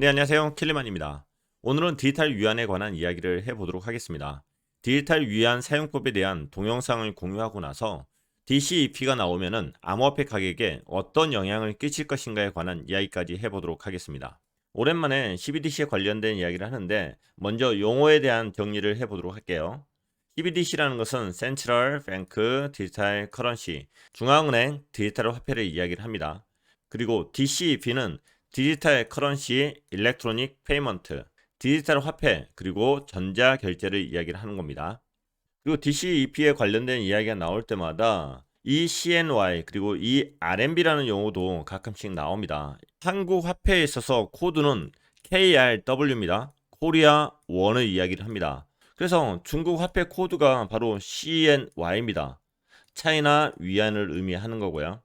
네, 안녕하세요. 킬리만입니다. 오늘은 디지털 위안에 관한 이야기를 해보도록 하겠습니다. 디지털 위안 사용법에 대한 동영상을 공유하고 나서 DCEP가 나오면은 암호화폐 가격에 어떤 영향을 끼칠 것인가에 관한 이야기까지 해보도록 하겠습니다. 오랜만에 CBDC에 관련된 이야기를 하는데 먼저 용어에 대한 정리를 해보도록 할게요. CBDC라는 것은 Central Bank Digital Currency, 중앙은행 디지털 화폐를 이야기를 합니다. 그리고 DCEP는 디지털 커런시 일렉트로닉 페이먼트, 디지털 화폐, 그리고 전자 결제를 이야기를 하는 겁니다. 그리고 DCEP에 관련된 이야기가 나올 때마다 이 CNY 그리고 이 RMB라는 용어도 가끔씩 나옵니다. 한국 화폐에 있어서 코드는 KRW입니다. 코리아 원을 이야기를 합니다. 그래서 중국 화폐 코드가 바로 CNY입니다. 차이나 위안을 의미하는 거고요.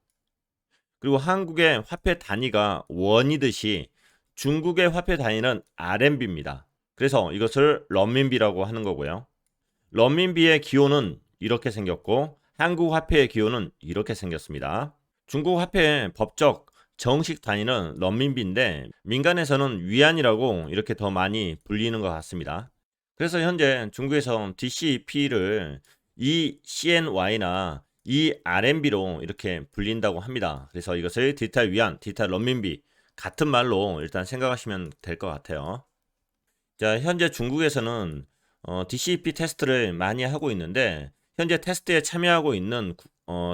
그리고 한국의 화폐 단위가 원이듯이 중국의 화폐 단위는 RMB입니다. 그래서 이것을 런민비라고 하는 거고요. 런민비의 기호는 이렇게 생겼고 한국 화폐의 기호는 이렇게 생겼습니다. 중국 화폐의 법적 정식 단위는 런민비인데 민간에서는 위안이라고 이렇게 더 많이 불리는 것 같습니다. 그래서 현재 중국에서 DCEP를 이 CNY나 이 RMB로 이렇게 불린다고 합니다. 그래서 이것을 디지털 위안, 디지털 런민비 같은 말로 일단 생각하시면 될 것 같아요. 자, 현재 중국에서는 DCEP 테스트를 많이 하고 있는데 현재 테스트에 참여하고 있는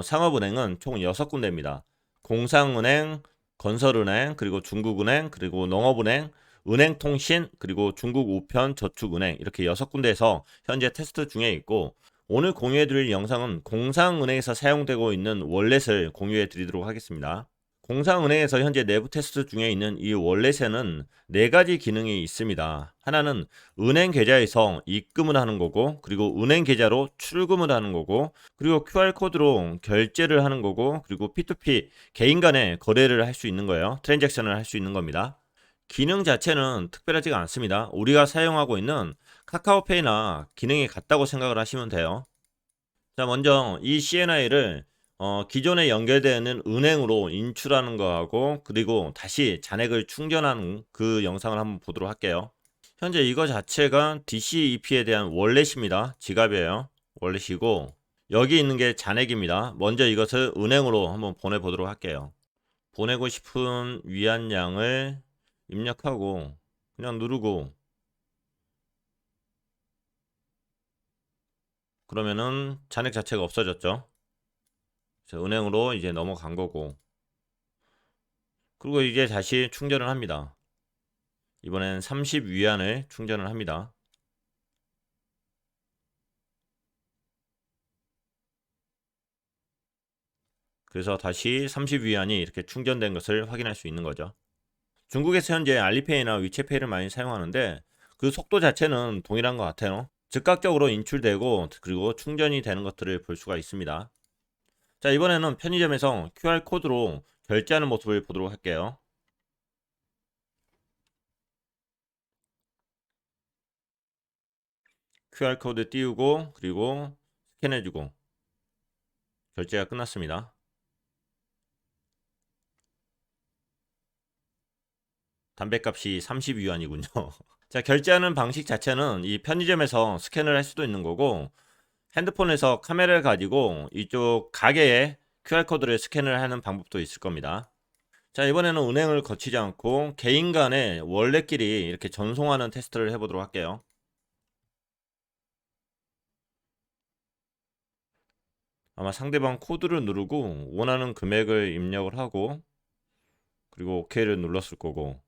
상업은행은 총 6군데입니다. 공상은행, 건설은행, 그리고 중국은행, 그리고 농업은행, 은행통신, 그리고 중국우편저축은행 이렇게 6군데에서 현재 테스트 중에 있고 오늘 공유해드릴 영상은 공상은행에서 사용되고 있는 월렛을 공유해드리도록 하겠습니다. 공상은행에서 현재 내부 테스트 중에 있는 이 월렛에는 4가지 기능이 있습니다. 하나는 은행 계좌에서 입금을 하는 거고, 그리고 은행 계좌로 출금을 하는 거고, 그리고 QR코드로 결제를 하는 거고, 그리고 P2P 개인 간의 거래를 할 수 있는 거예요. 트랜잭션을 할 수 있는 겁니다. 기능 자체는 특별하지가 않습니다. 우리가 사용하고 있는 카카오페이나 기능이 같다고 생각을 하시면 돼요. 자, 먼저 이 CNI를 기존에 연결되어 있는 은행으로 인출하는 거하고 그리고 다시 잔액을 충전하는 그 영상을 한번 보도록 할게요. 현재 이거 자체가 DCEP에 대한 월렛입니다. 지갑이에요. 월렛이고 여기 있는 게 잔액입니다. 먼저 이것을 은행으로 한번 보내보도록 할게요. 보내고 싶은 위안량을 입력하고 그냥 누르고 그러면은 잔액 자체가 없어졌죠. 그래서 은행으로 이제 넘어간 거고 그리고 이제 다시 충전을 합니다. 이번엔 30위안을 충전을 합니다. 그래서 다시 30위안이 이렇게 충전된 것을 확인할 수 있는 거죠. 중국에서 현재 알리페이나 위챗페이를 많이 사용하는데 그 속도 자체는 동일한 것 같아요. 즉각적으로 인출되고 그리고 충전이 되는 것들을 볼 수가 있습니다. 자, 이번에는 편의점에서 QR코드로 결제하는 모습을 보도록 할게요. QR코드 띄우고 그리고 스캔해주고 결제가 끝났습니다. 담배값이 30위안이군요. 자, 결제하는 방식 자체는 이 편의점에서 스캔을 할 수도 있는 거고 핸드폰에서 카메라를 가지고 이쪽 가게에 QR코드를 스캔을 하는 방법도 있을 겁니다. 자, 이번에는 은행을 거치지 않고 개인 간의 월렛끼리 이렇게 전송하는 테스트를 해보도록 할게요. 아마 상대방 코드를 누르고 원하는 금액을 입력을 하고 그리고 OK를 눌렀을 거고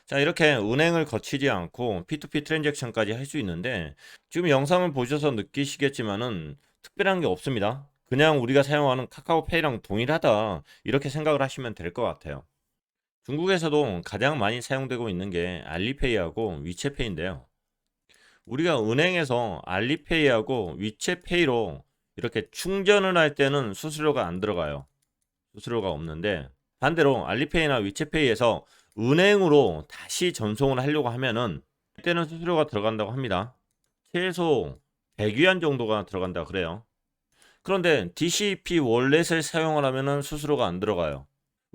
자, 이렇게 은행을 거치지 않고 P2P 트랜잭션까지 할 수 있는데 지금 영상을 보셔서 느끼시겠지만은 특별한 게 없습니다. 그냥 우리가 사용하는 카카오페이랑 동일하다 이렇게 생각을 하시면 될 것 같아요. 중국에서도 가장 많이 사용되고 있는 게 알리페이하고 위챗페이인데요. 우리가 은행에서 알리페이하고 위챗페이로 이렇게 충전을 할 때는 수수료가 안 들어가요. 수수료가 없는데 반대로 알리페이나 위챗페이에서 은행으로 다시 전송을 하려고 하면은 그때는 수수료가 들어간다고 합니다. 최소 100위안 정도가 들어간다 그래요. 그런데 DCP 월렛을 사용을 하면은 수수료가 안 들어가요.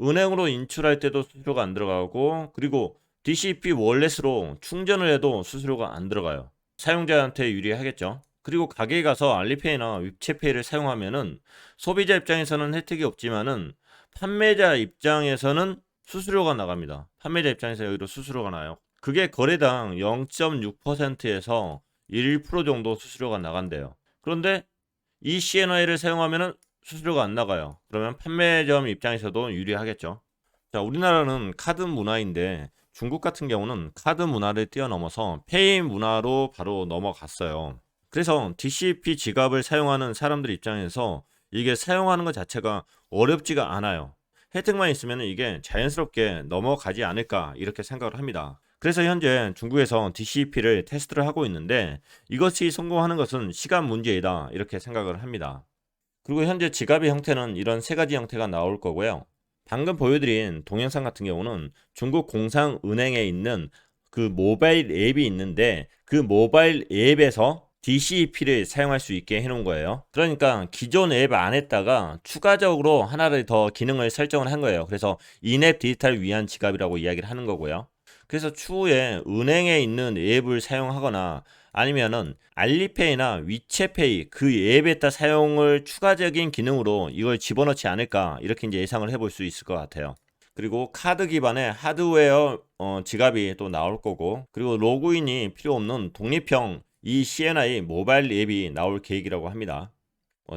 은행으로 인출할 때도 수수료가 안 들어가고, 그리고 DCP 월렛으로 충전을 해도 수수료가 안 들어가요. 사용자한테 유리하겠죠. 그리고 가게에 가서 알리페이나 위챗페이를 사용하면은 소비자 입장에서는 혜택이 없지만은 판매자 입장에서는 수수료가 나갑니다. 판매자 입장에서 여기로 수수료가 나요. 그게 거래당 0.6%에서 1% 정도 수수료가 나간대요. 그런데 이 CNY를 사용하면은 수수료가 안 나가요. 그러면 판매점 입장에서도 유리하겠죠. 자, 우리나라는 카드 문화인데 중국 같은 경우는 카드 문화를 뛰어넘어서 페이 문화로 바로 넘어갔어요. 그래서 DCP 지갑을 사용하는 사람들 입장에서 이게 사용하는 것 자체가 어렵지가 않아요. 혜택만 있으면 이게 자연스럽게 넘어가지 않을까 이렇게 생각을 합니다. 그래서 현재 중국에서 DCP를 테스트를 하고 있는데 이것이 성공하는 것은 시간 문제이다 이렇게 생각을 합니다. 그리고 현재 지갑의 형태는 이런 세 가지 형태가 나올 거고요. 방금 보여드린 동영상 같은 경우는 중국 공상은행에 있는 그 모바일 앱이 있는데 그 모바일 앱에서 DCP를 사용할 수 있게 해놓은 거예요. 그러니까 기존 앱 안에다가 추가적으로 하나를 더 기능을 설정을 한 거예요. 그래서 인앱 디지털 위안 지갑이라고 이야기를 하는 거고요. 그래서 추후에 은행에 있는 앱을 사용하거나 아니면은 알리페이나 위챗페이 그 앱에다 사용을 추가적인 기능으로 이걸 집어넣지 않을까 이렇게 이제 예상을 해볼 수 있을 것 같아요. 그리고 카드 기반의 하드웨어 지갑이 또 나올 거고, 그리고 로그인이 필요 없는 독립형 이 CNI 모바일 앱이 나올 계획이라고 합니다.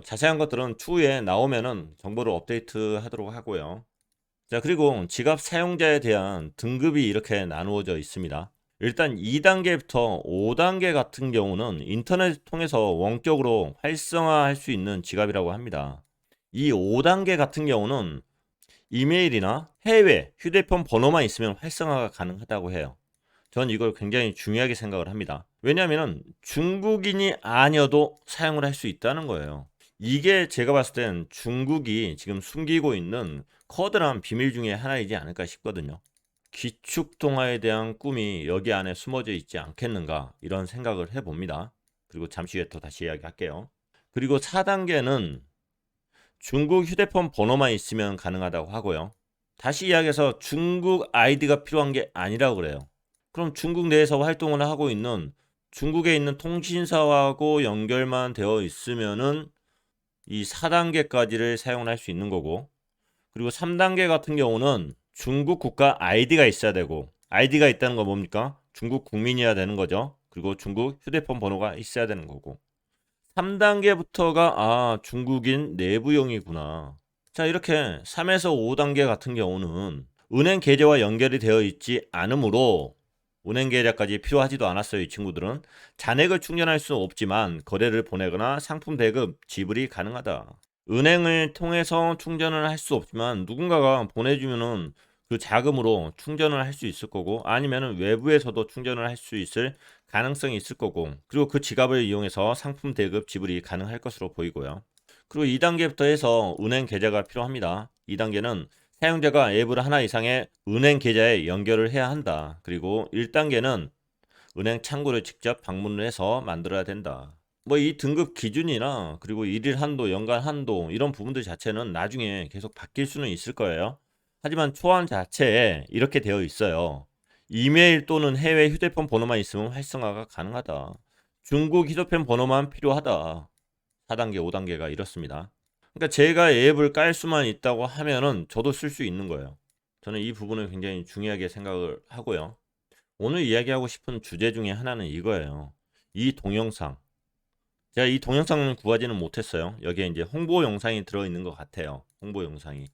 자세한 것들은 추후에 나오면은 정보를 업데이트 하도록 하고요. 자, 그리고 지갑 사용자에 대한 등급이 이렇게 나누어져 있습니다. 일단 2단계부터 5단계 같은 경우는 인터넷 통해서 원격으로 활성화할 수 있는 지갑이라고 합니다. 이 5단계 같은 경우는 이메일이나 해외 휴대폰 번호만 있으면 활성화가 가능하다고 해요. 전 이걸 굉장히 중요하게 생각을 합니다. 왜냐하면 중국인이 아니어도 사용을 할 수 있다는 거예요. 이게 제가 봤을 땐 중국이 지금 숨기고 있는 커다란 비밀 중에 하나이지 않을까 싶거든요. 기축통화에 대한 꿈이 여기 안에 숨어져 있지 않겠는가 이런 생각을 해봅니다. 그리고 잠시 후에 또 다시 이야기할게요. 그리고 4단계는 중국 휴대폰 번호만 있으면 가능하다고 하고요. 다시 이야기해서 중국 아이디가 필요한 게 아니라고 그래요. 그럼 중국 내에서 활동을 하고 있는 중국에 있는 통신사하고 연결만 되어 있으면은 이 4단계까지를 사용할 수 있는 거고, 그리고 3단계 같은 경우는 중국 국가 아이디가 있어야 되고, 아이디가 있다는 거 뭡니까? 중국 국민이어야 되는 거죠. 그리고 중국 휴대폰 번호가 있어야 되는 거고, 3단계부터가 중국인 내부용이구나. 자, 이렇게 3에서 5단계 같은 경우는 은행 계좌와 연결이 되어 있지 않으므로 은행 계좌까지 필요하지도 않았어요. 이 친구들은 잔액을 충전할 수 없지만 거래를 보내거나 상품 대급 지불이 가능하다. 은행을 통해서 충전을 할 수 없지만 누군가가 보내주면은 그 자금으로 충전을 할 수 있을 거고, 아니면은 외부에서도 충전을 할 수 있을 가능성이 있을 거고, 그리고 그 지갑을 이용해서 상품 대급 지불이 가능할 것으로 보이고요. 그리고 2단계부터 해서 은행 계좌가 필요합니다. 2단계는 사용자가 앱을 하나 이상의 은행 계좌에 연결을 해야 한다. 그리고 1단계는 은행 창구를 직접 방문을 해서 만들어야 된다. 뭐 이 등급 기준이나 그리고 일일 한도, 연간 한도 이런 부분들 자체는 나중에 계속 바뀔 수는 있을 거예요. 하지만 초안 자체에 이렇게 되어 있어요. 이메일 또는 해외 휴대폰 번호만 있으면 활성화가 가능하다. 중국 휴대폰 번호만 필요하다. 4단계, 5단계가 이렇습니다. 그러니까 제가 앱을 깔 수만 있다고 하면은 저도 쓸 수 있는 거예요. 저는 이 부분을 굉장히 중요하게 생각을 하고요. 오늘 이야기하고 싶은 주제 중에 하나는 이거예요. 이 동영상. 제가 이 동영상을 구하지는 못했어요. 여기에 이제 홍보 영상이 들어있는 것 같아요. 홍보 영상이.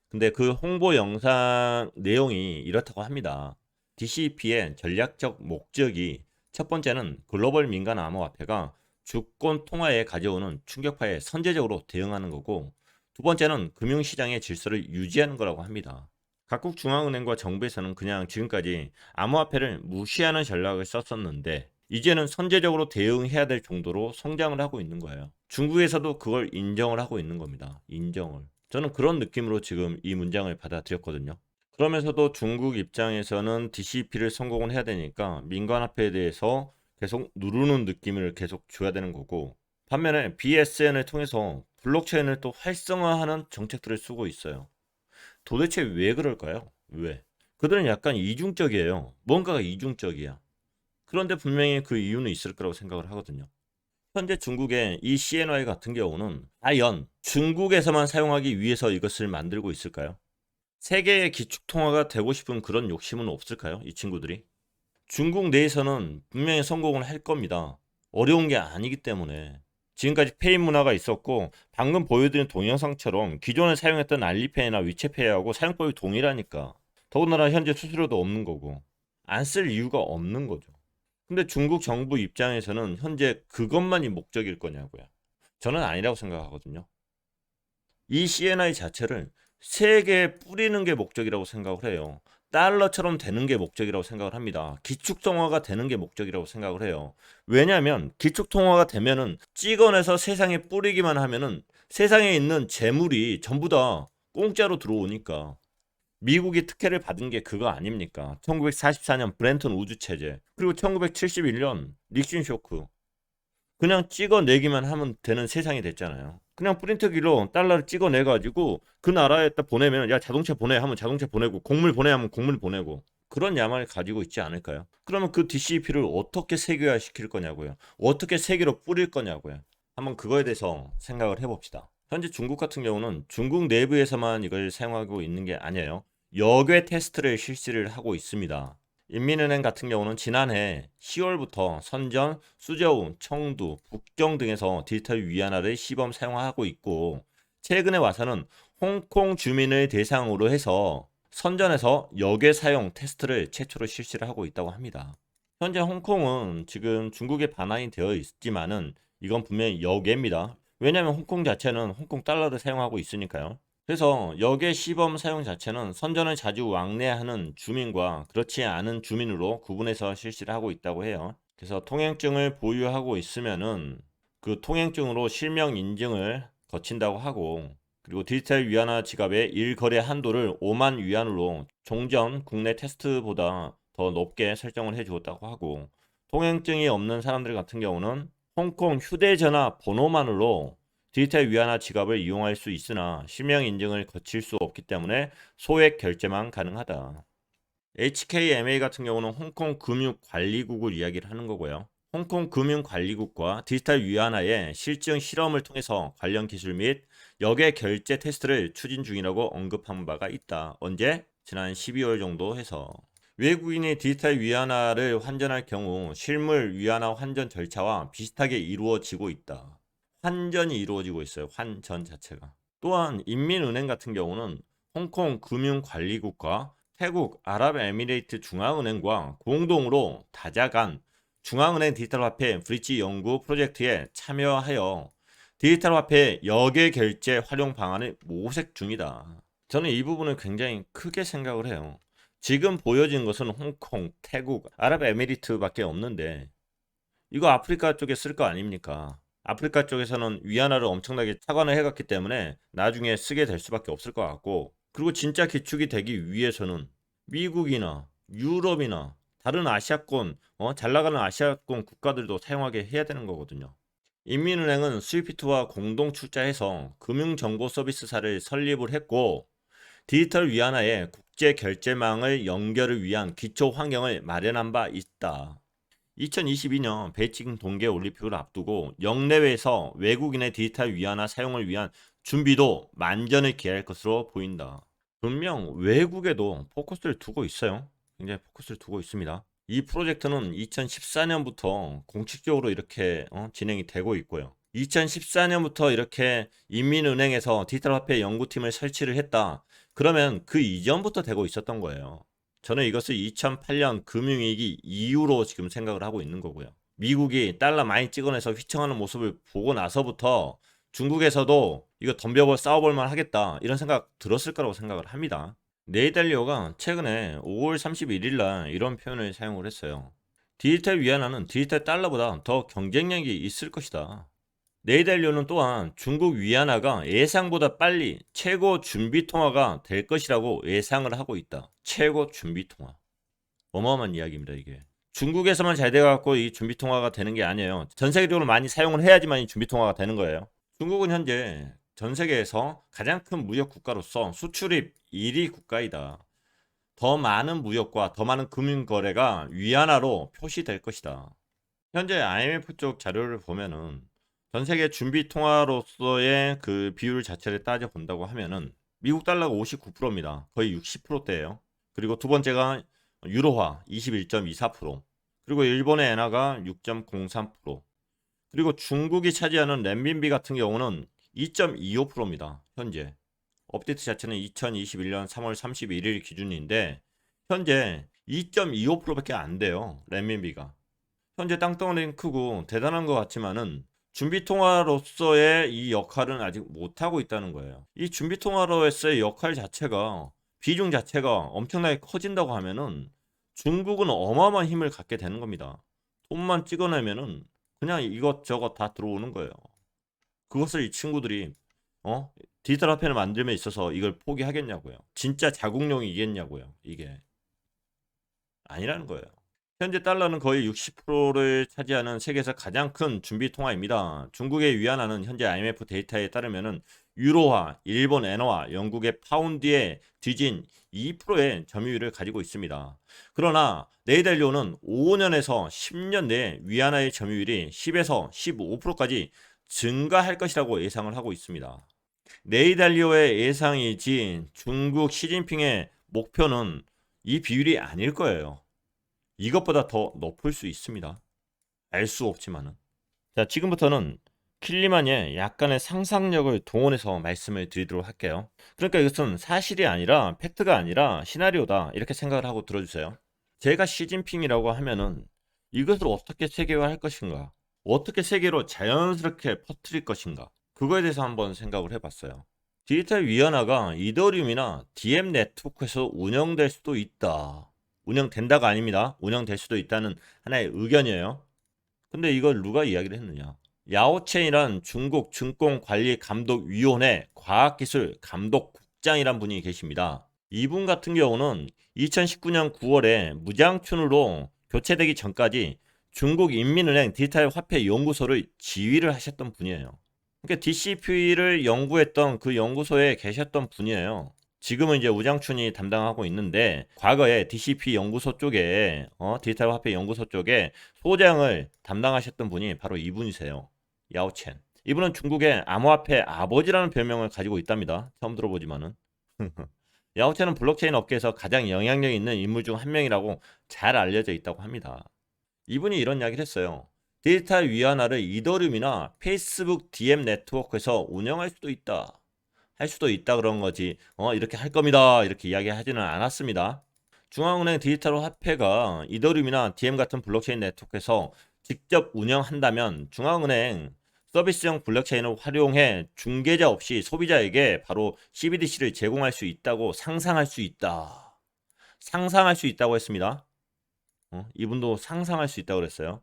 근데 그 홍보 영상 내용이 이렇다고 합니다. DCP의 전략적 목적이 첫 번째는 글로벌 민간 암호화폐가 주권 통화에 가져오는 충격파에 선제적으로 대응하는 거고, 두 번째는 금융시장의 질서를 유지하는 거라고 합니다. 각국 중앙은행과 정부에서는 그냥 지금까지 암호화폐를 무시하는 전략을 썼었는데 이제는 선제적으로 대응해야 될 정도로 성장을 하고 있는 거예요. 중국에서도 그걸 인정을 하고 있는 겁니다. 인정을. 저는 그런 느낌으로 지금 이 문장을 받아들였거든요. 그러면서도 중국 입장에서는 DCEP를 성공을 해야 되니까 민간화폐에 대해서 계속 누르는 느낌을 계속 줘야 되는 거고, 반면에 BSN을 통해서 블록체인을 또 활성화하는 정책들을 쓰고 있어요. 도대체 왜 그럴까요? 왜? 그들은 약간 이중적이에요. 뭔가가 이중적이야. 그런데 분명히 그 이유는 있을 거라고 생각을 하거든요. 현재 중국의 이 CNY 같은 경우는 과연 중국에서만 사용하기 위해서 이것을 만들고 있을까요? 세계의 기축통화가 되고 싶은 그런 욕심은 없을까요? 이 친구들이? 중국 내에서는 분명히 성공을 할 겁니다. 어려운 게 아니기 때문에. 지금까지 페이 문화가 있었고, 방금 보여드린 동영상처럼 기존에 사용했던 알리페이나 위챗페이하고 사용법이 동일하니까. 더군다나 현재 수수료도 없는 거고, 안 쓸 이유가 없는 거죠. 근데 중국 정부 입장에서는 현재 그것만이 목적일 거냐고요. 저는 아니라고 생각하거든요. 이 CNI 자체를 세계에 뿌리는 게 목적이라고 생각을 해요. 달러처럼 되는 게 목적이라고 생각을 합니다. 기축통화가 되는 게 목적이라고 생각을 해요. 왜냐하면 기축통화가 되면은 찍어내서 세상에 뿌리기만 하면은 세상에 있는 재물이 전부 다 공짜로 들어오니까. 미국이 특혜를 받은 게 그거 아닙니까? 1944년 브렌턴 우주체제, 그리고 1971년 닉슨 쇼크. 그냥 찍어내기만 하면 되는 세상이 됐잖아요. 그냥 프린터기로 달러를 찍어내가지고 그 나라에다 보내면, 야 자동차 보내 하면 자동차 보내고, 곡물 보내 하면 곡물 보내고, 그런 야만을 가지고 있지 않을까요? 그러면 그 DCP를 어떻게 세계화 시킬 거냐고요. 어떻게 세계로 뿌릴 거냐고요. 한번 그거에 대해서 생각을 해봅시다. 현재 중국 같은 경우는 중국 내부에서만 이걸 사용하고 있는 게 아니에요. 역외 테스트를 실시를 하고 있습니다. 인민은행 같은 경우는 지난해 10월부터 선전, 수저우, 청두, 북경 등에서 디지털 위안화를 시범 사용하고 있고, 최근에 와서는 홍콩 주민을 대상으로 해서 선전에서 역외 사용 테스트를 최초로 실시를 하고 있다고 합니다. 현재 홍콩은 지금 중국에 반환이 되어 있지만은 이건 분명히 역외입니다. 왜냐하면 홍콩 자체는 홍콩 달러를 사용하고 있으니까요. 그래서 역의 시범 사용 자체는 선전을 자주 왕래하는 주민과 그렇지 않은 주민으로 구분해서 실시를 하고 있다고 해요. 그래서 통행증을 보유하고 있으면은 그 통행증으로 실명 인증을 거친다고 하고, 그리고 디지털 위안화 지갑의 일거래 한도를 5만 위안으로 종전 국내 테스트보다 더 높게 설정을 해 주었다고 하고, 통행증이 없는 사람들 같은 경우는 홍콩 휴대전화 번호만으로 디지털 위안화 지갑을 이용할 수 있으나 실명 인증을 거칠 수 없기 때문에 소액 결제만 가능하다. HKMA 같은 경우는 홍콩 금융관리국을 이야기를 하는 거고요. 홍콩 금융관리국과 디지털 위안화의 실증 실험을 통해서 관련 기술 및 역외 결제 테스트를 추진 중이라고 언급한 바가 있다. 언제? 지난 12월 정도 해서. 외국인이 디지털 위안화를 환전할 경우 실물 위안화 환전 절차와 비슷하게 이루어지고 있다. 환전이 이루어지고 있어요. 환전 자체가. 또한 인민은행 같은 경우는 홍콩 금융관리국과 태국 아랍에미레이트 중앙은행과 공동으로 다자간 중앙은행 디지털 화폐 브릿지 연구 프로젝트에 참여하여 디지털 화폐 역외 결제 활용 방안을 모색 중이다. 저는 이 부분을 굉장히 크게 생각을 해요. 지금 보여진 것은 홍콩, 태국, 아랍에미리트밖에 없는데 이거 아프리카 쪽에 쓸 거 아닙니까? 아프리카 쪽에서는 위안화를 엄청나게 착안을 해갔기 때문에 나중에 쓰게 될 수밖에 없을 것 같고, 그리고 진짜 기축이 되기 위해서는 미국이나 유럽이나 다른 아시아권, 잘 나가는 아시아권 국가들도 사용하게 해야 되는 거거든요. 인민은행은 스위프트와 공동 출자해서 금융정보서비스사를 설립을 했고, 디지털 위안화의 국제 결제망을 연결을 위한 기초 환경을 마련한 바 있다. 2022년 베이징 동계 올림픽을 앞두고 역내외에서 외국인의 디지털 위안화 사용을 위한 준비도 만전을 기할 것으로 보인다. 분명 외국에도 포커스를 두고 있어요. 굉장히 포커스를 두고 있습니다. 이 프로젝트는 2014년부터 공식적으로 이렇게 진행이 되고 있고요. 2014년부터 이렇게 인민은행에서 디지털 화폐 연구팀을 설치를 했다. 그러면 그 이전부터 되고 있었던 거예요. 저는 이것을 2008년 금융위기 이후로 지금 생각을 하고 있는 거고요. 미국이 달러 많이 찍어내서 휘청하는 모습을 보고 나서부터 중국에서도 이거 덤벼볼 싸워볼만 하겠다 이런 생각 들었을 거라고 생각을 합니다. 네이달리오가 최근에 5월 31일 날 이런 표현을 사용을 했어요. 디지털 위안화는 디지털 달러보다 더 경쟁력이 있을 것이다. 네이달리오는 또한 중국 위안화가 예상보다 빨리 최고 준비 통화가 될 것이라고 예상을 하고 있다. 최고 준비 통화. 어마어마한 이야기입니다, 이게. 중국에서만 잘 돼갖고 이 준비 통화가 되는 게 아니에요. 전 세계적으로 많이 사용을 해야지만 이 준비 통화가 되는 거예요. 중국은 현재 전 세계에서 가장 큰 무역 국가로서 수출입 1위 국가이다. 더 많은 무역과 더 많은 금융 거래가 위안화로 표시될 것이다. 현재 IMF 쪽 자료를 보면은 전 세계 준비 통화로서의 그 비율 자체를 따져 본다고 하면은 미국 달러가 59%입니다. 거의 60%대예요. 그리고 두 번째가 유로화 21.24%, 그리고 일본의 엔화가 6.03%, 그리고 중국이 차지하는 renminbi 같은 경우는 2.25%입니다. 현재 업데이트 자체는 2021년 3월 31일 기준인데 현재 2.25%밖에 안 돼요. renminbi가. 현재 땅덩어리는 크고 대단한 것 같지만은 준비통화로서의 이 역할은 아직 못하고 있다는 거예요. 이 준비통화로서의 역할 자체가, 비중 자체가 엄청나게 커진다고 하면은 중국은 어마어마한 힘을 갖게 되는 겁니다. 돈만 찍어내면은 그냥 이것저것 다 들어오는 거예요. 그것을 이 친구들이 디지털 화폐를 만들면 있어서 이걸 포기하겠냐고요. 진짜 자국용이겠냐고요. 이게 아니라는 거예요. 현재 달러는 거의 60%를 차지하는 세계에서 가장 큰 준비 통화입니다. 중국의 위안화는 현재 IMF 데이터에 따르면은 유로화, 일본 엔화와 영국의 파운드에 뒤진 2%의 점유율을 가지고 있습니다. 그러나 네이달리오는 5년에서 10년 내에 위안화의 점유율이 10에서 15%까지 증가할 것이라고 예상을 하고 있습니다. 네이달리오의 예상이지 중국 시진핑의 목표는 이 비율이 아닐 거예요. 이것보다 더 높을 수 있습니다. 알 수 없지만은. 자, 지금부터는 킬리만의 약간의 상상력을 동원해서 말씀을 드리도록 할게요. 그러니까 이것은 사실이 아니라 팩트가 아니라 시나리오다, 이렇게 생각을 하고 들어주세요. 제가 시진핑이라고 하면은 이것을 어떻게 세계화할 것인가, 어떻게 세계로 자연스럽게 퍼뜨릴 것인가, 그거에 대해서 한번 생각을 해봤어요. 디지털 위안화가 이더리움이나 DM 네트워크에서 운영될 수도 있다. 운영된다가 아닙니다. 운영될 수도 있다는 하나의 의견이에요. 근데 이걸 누가 이야기를 했느냐? 야오첸이란 중국 증권관리감독위원회 과학기술 감독국장이란 분이 계십니다. 이분 같은 경우는 2019년 9월에 무장춘으로 교체되기 전까지 중국인민은행 디지털 화폐 연구소를 지휘를 하셨던 분이에요. 그러니까 DCP를 연구했던 그 연구소에 계셨던 분이에요. 지금은 이제 우장춘이 담당하고 있는데 과거에 DCP 연구소 쪽에 디지털 화폐 연구소 쪽에 소장을 담당하셨던 분이 바로 이분이세요. 야오첸. 이분은 중국의 암호화폐 아버지라는 별명을 가지고 있답니다. 처음 들어보지만은. 야오첸은 블록체인 업계에서 가장 영향력 있는 인물 중 한 명이라고 잘 알려져 있다고 합니다. 이분이 이런 이야기를 했어요. 디지털 위안화를 이더리움이나 페이스북 DM 네트워크에서 운영할 수도 있다. 할 수도 있다 그런 거지. 이렇게 할 겁니다. 이렇게 이야기하지는 않았습니다. 중앙은행 디지털 화폐가 이더리움이나 DM 같은 블록체인 네트워크에서 직접 운영한다면 중앙은행 서비스형 블록체인을 활용해 중개자 없이 소비자에게 바로 CBDC를 제공할 수 있다고 상상할 수 있다. 상상할 수 있다고 했습니다. 이분도 상상할 수 있다고 그랬어요.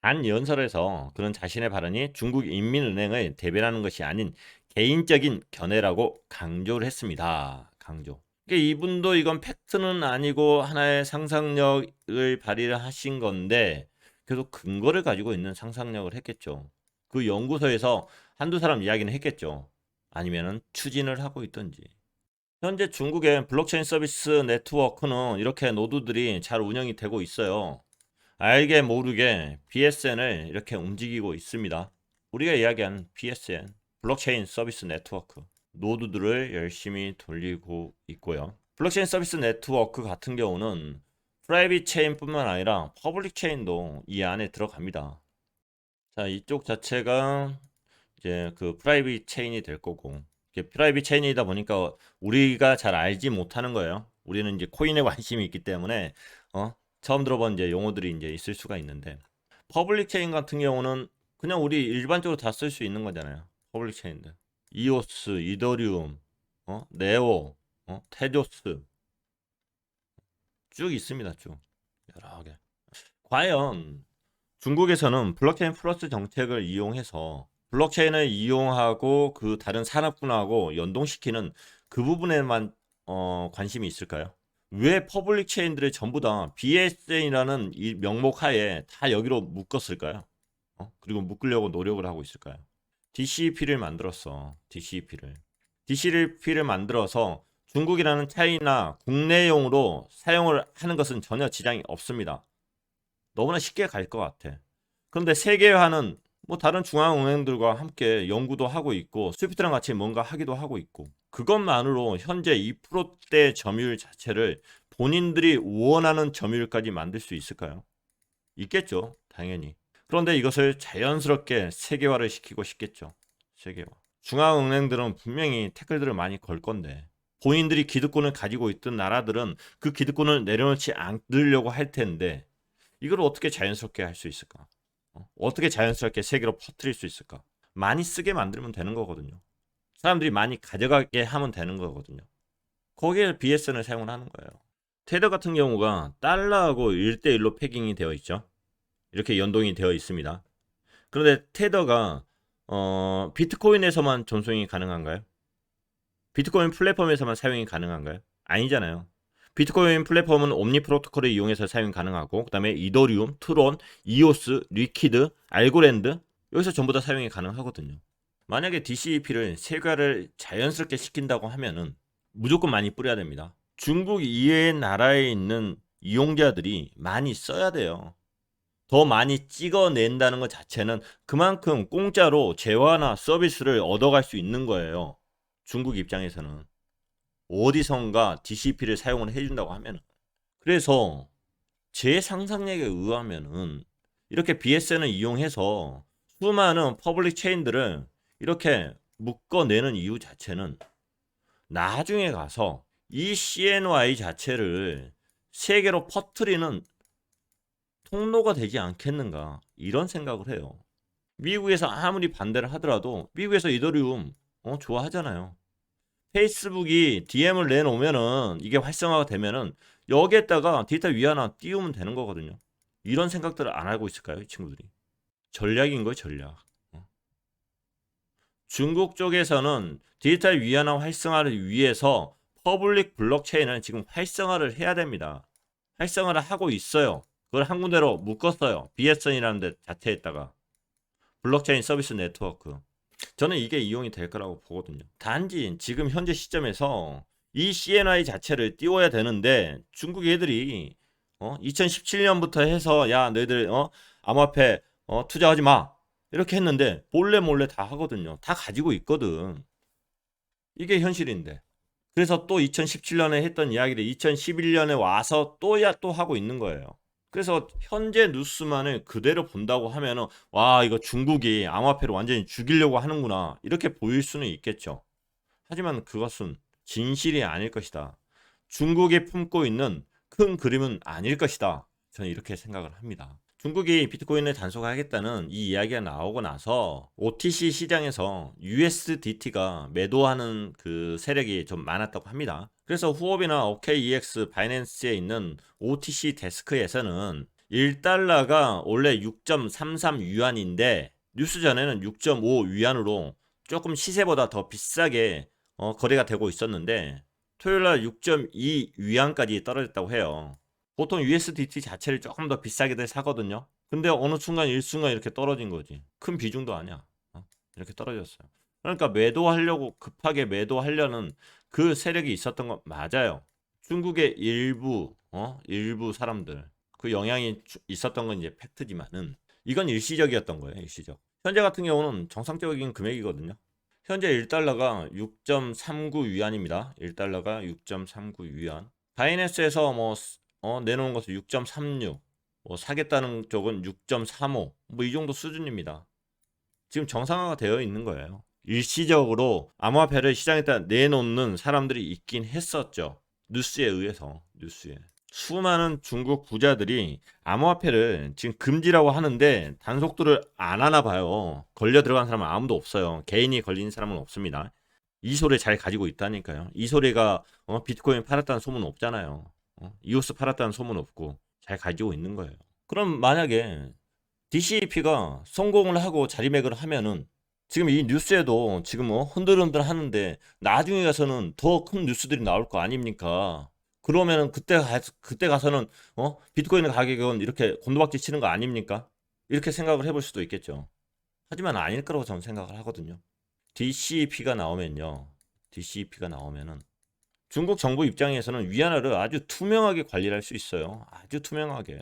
단 연설에서 그런 자신의 발언이 중국 인민은행을 대변하는 것이 아닌 개인적인 견해라고 강조를 했습니다. 강조. 그러니까 이분도 이건 팩트는 아니고 하나의 상상력을 발휘를 하신 건데 계속 근거를 가지고 있는 상상력을 했겠죠. 그 연구소에서 한두 사람 이야기는 했겠죠. 아니면은 추진을 하고 있던지. 현재 중국의 블록체인 서비스 네트워크는 이렇게 노드들이 잘 운영이 되고 있어요. 알게 모르게 BSN을 이렇게 움직이고 있습니다. 우리가 이야기한 BSN, 블록체인 서비스 네트워크, 노드들을 열심히 돌리고 있고요. 블록체인 서비스 네트워크 같은 경우는 프라이빗 체인뿐만 아니라 퍼블릭 체인도 이 안에 들어갑니다. 자, 이쪽 자체가 이제 그 프라이빗 체인이 될 거고, 이게 프라이빗 체인이다 보니까 우리가 잘 알지 못하는 거예요. 우리는 이제 코인에 관심이 있기 때문에 처음 들어본 이제 용어들이 이제 있을 수가 있는데, 퍼블릭 체인 같은 경우는 그냥 우리 일반적으로 다 쓸 수 있는 거잖아요. 퍼블릭 체인들. 이오스, 이더리움, 네오, 테조스 쭉 있습니다. 쭉 여러 개. 과연 중국에서는 블록체인 플러스 정책을 이용해서 블록체인을 이용하고 그 다른 산업군하고 연동시키는 그 부분에만 관심이 있을까요? 왜 퍼블릭 체인들을 전부 다 BSN이라는 이 명목 하에 다 여기로 묶었을까요? 그리고 묶으려고 노력을 하고 있을까요? DCEP를 만들었어. DCEP를 만들어서 중국이라는 차이나 국내용으로 사용을 하는 것은 전혀 지장이 없습니다. 너무나 쉽게 갈 것 같아. 그런데 세계화는 뭐 다른 중앙은행들과 함께 연구도 하고 있고 스위프트랑 같이 뭔가 하기도 하고 있고 그것만으로 현재 2%대 점유율 자체를 본인들이 원하는 점유율까지 만들 수 있을까요? 있겠죠. 당연히. 그런데 이것을 자연스럽게 세계화를 시키고 싶겠죠. 세계화. 중앙은행들은 분명히 태클들을 많이 걸 건데 본인들이 기득권을 가지고 있던 나라들은 그 기득권을 내려놓지 않으려고 할 텐데 이걸 어떻게 자연스럽게 할 수 있을까? 어떻게 자연스럽게 세계로 퍼뜨릴 수 있을까? 많이 쓰게 만들면 되는 거거든요. 사람들이 많이 가져가게 하면 되는 거거든요. 거기에 BSN을 사용을 하는 거예요. 테더 같은 경우가 달러하고 1대1로 패깅이 되어 있죠. 이렇게 연동이 되어 있습니다. 그런데 테더가 비트코인에서만 전송이 가능한가요? 비트코인 플랫폼에서만 사용이 가능한가요? 아니잖아요. 비트코인 플랫폼은 옴니 프로토콜을 이용해서 사용 가능하고 그다음에 이더리움, 트론, 이오스, 리퀴드, 알고랜드 여기서 전부 다 사용이 가능하거든요. 만약에 DCEP를 세계화를 자연스럽게 시킨다고 하면은 무조건 많이 뿌려야 됩니다. 중국 이외의 나라에 있는 이용자들이 많이 써야 돼요. 더 많이 찍어낸다는 것 자체는 그만큼 공짜로 재화나 서비스를 얻어갈 수 있는 거예요. 중국 입장에서는. 어디선가 DCP를 사용을 해준다고 하면 그래서 제 상상력에 의하면은 이렇게 BSN을 이용해서 수많은 퍼블릭 체인들을 이렇게 묶어내는 이유 자체는 나중에 가서 이 CNY 자체를 세계로 퍼뜨리는 통로가 되지 않겠는가 이런 생각을 해요. 미국에서 아무리 반대를 하더라도 미국에서 이더리움 좋아하잖아요. 페이스북이 DM을 내놓으면은 이게 활성화가 되면은 여기에다가 디지털 위안화 띄우면 되는 거거든요. 이런 생각들을 안 하고 있을까요, 이 친구들이? 전략인 거예요, 전략. 중국 쪽에서는 디지털 위안화 활성화를 위해서 퍼블릭 블록체인을 지금 활성화를 해야 됩니다. 활성화를 하고 있어요. 그걸 한 군데로 묶었어요. BSN이라는 데 자체에다가 블록체인 서비스 네트워크. 저는 이게 이용이 될 거라고 보거든요. 단지 지금 현재 시점에서 이 CNY 자체를 띄워야 되는데 중국 애들이 2017년부터 해서 야 너희들 암호화폐 투자하지 마 이렇게 했는데 몰래 몰래 다 하거든요. 다 가지고 있거든. 이게 현실인데. 그래서 또 2017년에 했던 이야기를 2011년에 와서 또 하고 있는 거예요. 그래서 현재 뉴스만을 그대로 본다고 하면은 와 이거 중국이 암호화폐를 완전히 죽이려고 하는구나 이렇게 보일 수는 있겠죠. 하지만 그것은 진실이 아닐 것이다. 중국이 품고 있는 큰 그림은 아닐 것이다. 저는 이렇게 생각을 합니다. 중국이 비트코인을 단속하겠다는 이 이야기가 나오고 나서 OTC 시장에서 USDT가 매도하는 그 세력이 좀 많았다고 합니다. 그래서 후업이나 OKEX, 바이낸스에 있는 OTC 데스크에서는 1달러가 원래 6.33 위안인데 뉴스 전에는 6.5 위안으로 조금 시세보다 더 비싸게 거래가 되고 있었는데 토요일날 6.2 위안까지 떨어졌다고 해요. 보통 USDT 자체를 조금 더 비싸게들 사거든요. 근데 어느 순간 일순간 이렇게 떨어진 거지. 큰 비중도 아니야. 이렇게 떨어졌어요. 그러니까 매도하려고 급하게 매도하려는 그 세력이 있었던 건 맞아요. 중국의 일부 사람들 그 영향이 있었던 건 이제 팩트지만은 이건 일시적이었던 거예요. 일시적. 현재 같은 경우는 정상적인 금액이거든요. 현재 1달러가 6.39 위안입니다. 1달러가 6.39 위안. 바이낸스에서 내놓은 것은 6.36, 사겠다는 쪽은 6.35, 이 정도 수준입니다. 지금 정상화가 되어 있는 거예요. 일시적으로 암호화폐를 시장에다 내놓는 사람들이 있긴 했었죠. 뉴스에 의해서, 뉴스에. 수많은 중국 부자들이 암호화폐를 지금 금지라고 하는데 단속들을 안 하나 봐요. 걸려 들어간 사람은 아무도 없어요. 개인이 걸린 사람은 없습니다. 이 소리 잘 가지고 있다니까요. 이 소리가 비트코인 팔았다는 소문 없잖아요. 이오스 팔았다는 소문 없고 잘 가지고 있는 거예요. 그럼 만약에 DCEP가 성공을 하고 자리매김을 하면은 지금 이 뉴스에도 지금 뭐 흔들흔들 하는데 나중에 가서는 더 큰 뉴스들이 나올 거 아닙니까? 그러면은 그때 가서는 비트코인의 가격은 이렇게 곤두박질 치는 거 아닙니까? 이렇게 생각을 해볼 수도 있겠죠. 하지만 아닐 거라고 저는 생각을 하거든요. DCEP가 나오면요. DCEP가 나오면은 중국 정부 입장에서는 위안화를 아주 투명하게 관리를 할 수 있어요. 아주 투명하게.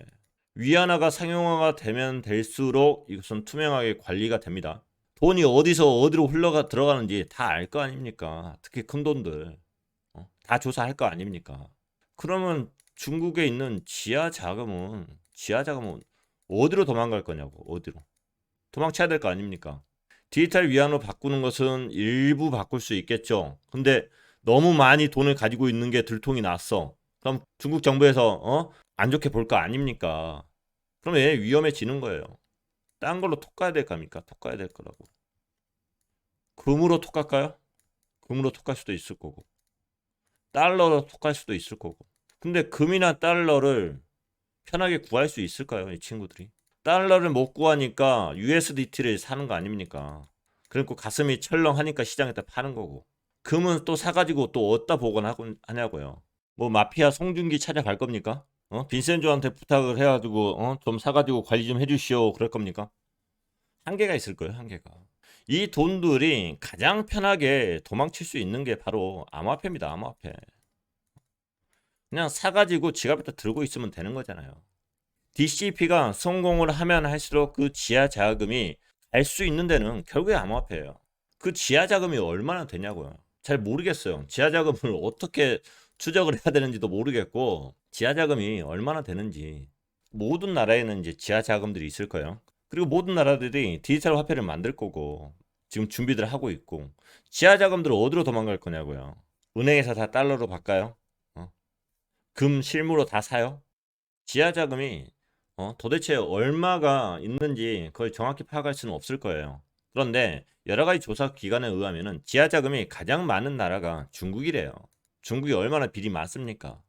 위안화가 상용화가 되면 될수록 이것은 투명하게 관리가 됩니다. 돈이 어디서 어디로 흘러가 들어가는지 다 알 거 아닙니까? 특히 큰 돈들. 다 조사할 거 아닙니까? 그러면 중국에 있는 지하 자금은 어디로 도망갈 거냐고, 어디로. 도망쳐야 될 거 아닙니까? 디지털 위안으로 바꾸는 것은 일부 바꿀 수 있겠죠. 근데 너무 많이 돈을 가지고 있는 게 들통이 났어. 그럼 중국 정부에서 안 좋게 볼 거 아닙니까? 그럼 얘 위험해지는 거예요. 딴 걸로 톡 가야 될 겁니까? 톡 가야 될 거라고. 금으로 톡 갈까요? 금으로 톡 갈 수도 있을 거고. 달러로 톡 갈 수도 있을 거고. 근데 금이나 달러를 편하게 구할 수 있을까요? 이 친구들이. 달러를 못 구하니까 USDT를 사는 거 아닙니까? 그리고 가슴이 철렁하니까 시장에다 파는 거고. 금은 또 사가지고 또 어디다 보관하냐고요. 뭐 마피아 송중기 찾아갈 겁니까? 빈센조한테 부탁을 해가지고 좀 사가지고 관리 좀 해주시오 그럴 겁니까? 한계가 있을 거예요. 한계가. 이 돈들이 가장 편하게 도망칠 수 있는 게 바로 암호화폐입니다. 암호화폐. 그냥 사가지고 지갑에다 들고 있으면 되는 거잖아요. DCP가 성공을 하면 할수록 그 지하 자금이 갈 수 있는 데는 결국에 암호화폐예요. 그 지하 자금이 얼마나 되냐고요. 잘 모르겠어요. 지하 자금을 어떻게 추적을 해야 되는지도 모르겠고 지하 자금이 얼마나 되는지. 모든 나라에는 이제 지하 자금들이 있을 거예요. 그리고 모든 나라들이 디지털 화폐를 만들 거고 지금 준비들 하고 있고 지하 자금들을 어디로 도망갈 거냐고요. 은행에서 다 달러로 바꿔요. 금 실무로 다 사요. 지하 자금이 도대체 얼마가 있는지 그걸 정확히 파악할 수는 없을 거예요. 그런데 여러 가지 조사 기관에 의하면은 지하 자금이 가장 많은 나라가 중국이래요. 중국이 얼마나 빚이 많습니까?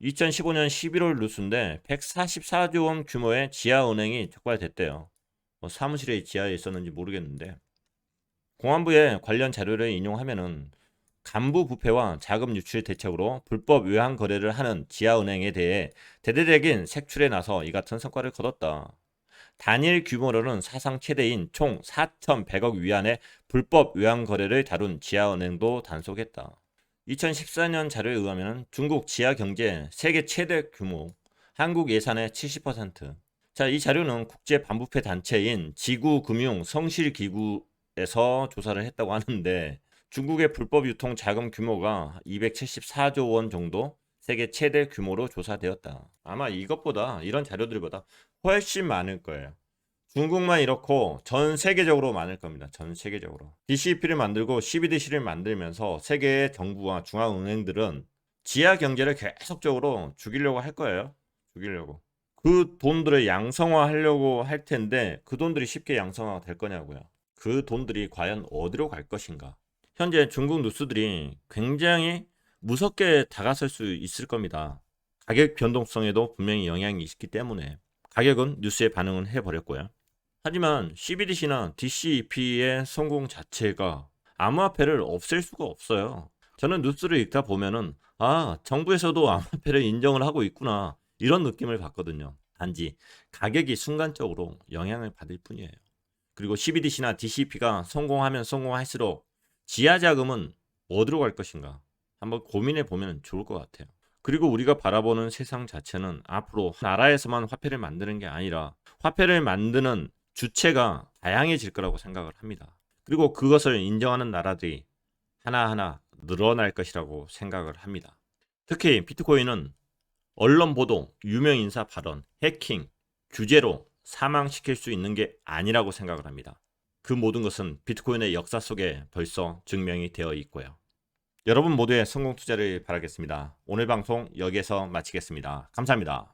2015년 11월 뉴스인데 144조 원 규모의 지하은행이 적발됐대요. 사무실에 지하에 있었는지 모르겠는데 공안부의 관련 자료를 인용하면은 간부 부패와 자금 유출 대책으로 불법 외환 거래를 하는 지하은행에 대해 대대적인 색출에 나서 이 같은 성과를 거뒀다. 단일 규모로는 사상 최대인 총 4,100억 위안의 불법 외환 거래를 다룬 지하은행도 단속했다. 2014년 자료에 의하면 중국 지하 경제 세계 최대 규모, 한국 예산의 70%. 자, 이 자료는 국제 반부패 단체인 지구금융성실기구에서 조사를 했다고 하는데 중국의 불법 유통 자금 규모가 274조 원 정도 세계 최대 규모로 조사되었다. 아마 이런 자료들보다 훨씬 많을 거예요. 중국만 이렇고 전 세계적으로 많을 겁니다. 전 세계적으로. DCEP를 만들고 CBDC를 만들면서 세계의 정부와 중앙은행들은 지하 경제를 계속적으로 죽이려고 할 거예요. 죽이려고. 그 돈들을 양성화하려고 할 텐데 그 돈들이 쉽게 양성화가 될 거냐고요. 그 돈들이 과연 어디로 갈 것인가. 현재 중국 뉴스들이 굉장히 무섭게 다가설 수 있을 겁니다. 가격 변동성에도 분명히 영향이 있기 때문에 가격은 뉴스에 반응은 해버렸고요. 하지만 CBDC나 DCEP의 성공 자체가 암호화폐를 없앨 수가 없어요. 저는 뉴스를 읽다 보면은 정부에서도 암호화폐를 인정을 하고 있구나 이런 느낌을 받거든요. 단지 가격이 순간적으로 영향을 받을 뿐이에요. 그리고 CBDC나 DCEP가 성공하면 성공할수록 지하 자금은 어디로 갈 것인가 한번 고민해 보면 좋을 것 같아요. 그리고 우리가 바라보는 세상 자체는 앞으로 나라에서만 화폐를 만드는 게 아니라 화폐를 만드는 주체가 다양해질 거라고 생각을 합니다. 그리고 그것을 인정하는 나라들이 하나하나 늘어날 것이라고 생각을 합니다. 특히 비트코인은 언론 보도, 유명 인사 발언, 해킹, 규제로 사망시킬 수 있는 게 아니라고 생각을 합니다. 그 모든 것은 비트코인의 역사 속에 벌써 증명이 되어 있고요. 여러분 모두의 성공 투자를 바라겠습니다. 오늘 방송 여기에서 마치겠습니다. 감사합니다.